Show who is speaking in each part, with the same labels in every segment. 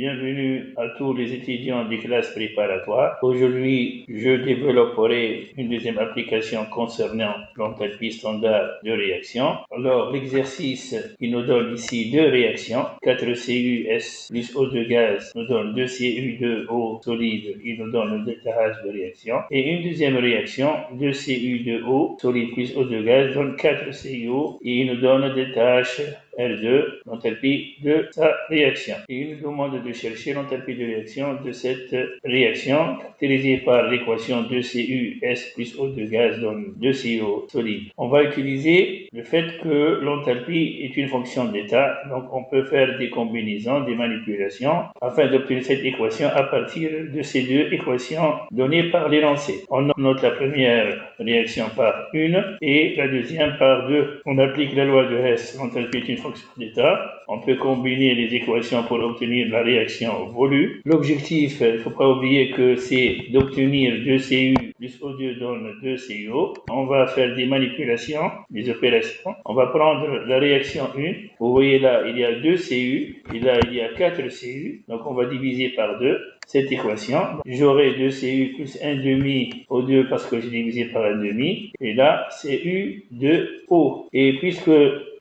Speaker 1: Bienvenue à tous les étudiants des classes préparatoires. Aujourd'hui, je développerai une deuxième application concernant l'enthalpie standard de réaction. Alors, l'exercice qui nous donne ici deux réactions, 4CuS plus O2 gaz nous donne 2Cu2O solide, il nous donne le delta H de réaction. Et une deuxième réaction, 2Cu2O solide plus O2 gaz donne 4CuO et il nous donne le delta H R2, l'enthalpie de sa réaction. Et il nous demande de chercher l'enthalpie de réaction de cette réaction, caractérisée par l'équation 2CuS plus O2 gaz donne 2CO solide. On va utiliser le fait que l'enthalpie est une fonction d'état, donc on peut faire des combinaisons, des manipulations, afin d'obtenir cette équation à partir de ces deux équations données par l'énoncé. On note la première réaction par 1 et la deuxième par 2. On applique la loi de Hess, l'enthalpie est une fonction d'état. On peut combiner les équations pour obtenir la réaction voulue. L'objectif, il ne faut pas oublier que c'est d'obtenir 2Cu plus O2 donne 2CO. On va faire des manipulations, des opérations. On va prendre la réaction 1. Vous voyez là, il y a 2Cu et là, il y a 4Cu. Donc, on va diviser par 2 cette équation. J'aurai 2Cu plus 1 demi O2 parce que j'ai divisé par 1 demi. Et là, Cu de O. Et puisque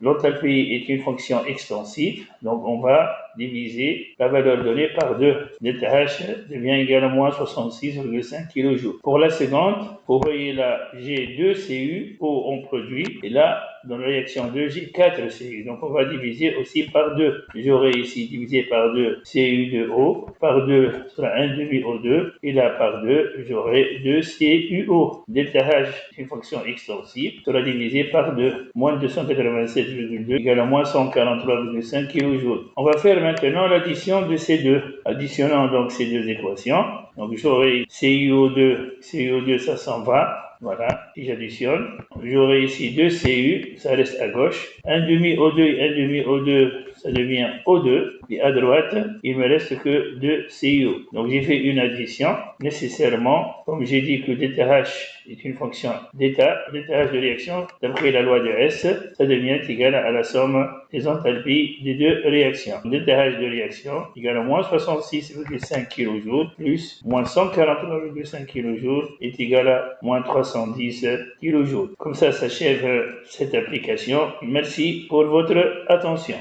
Speaker 1: l'enthalpie est une fonction extensive, donc on va diviser la valeur donnée par 2. Delta H devient égal à moins 66,5 kJ. Pour la seconde, vous voyez là, j'ai 2 Cu, O on produit, et là, dans la réaction 2, j'ai 4 Cu. Donc on va diviser aussi par 2. J'aurai ici divisé par 2 Cu de O, par 2 sera 1 demi O2, et là par 2, j'aurai 2 CuO. Delta H, une fonction extensive, sera divisé par 2. Moins 287,2 égale à moins 143,5 kJ. On va faire maintenant l'addition de ces deux. Additionnant donc ces deux équations, donc j'aurai CuO2 ça s'en va. Voilà, si j'additionne, j'aurai ici 2 Cu, ça reste à gauche, 1 demi O2 et 1 demi O2, ça devient O2, et à droite, il me reste que 2 CuO. Donc j'ai fait une addition, nécessairement, comme j'ai dit que delta H est une fonction d'état, delta H de réaction, d'après la loi de Hess, ça devient égal à la somme des enthalpies des deux réactions. Delta H de réaction égale à moins 66,5 kJ plus moins 143,5 kJ est égal à moins 310 kJ. Comme ça s'achève cette application. Merci pour votre attention.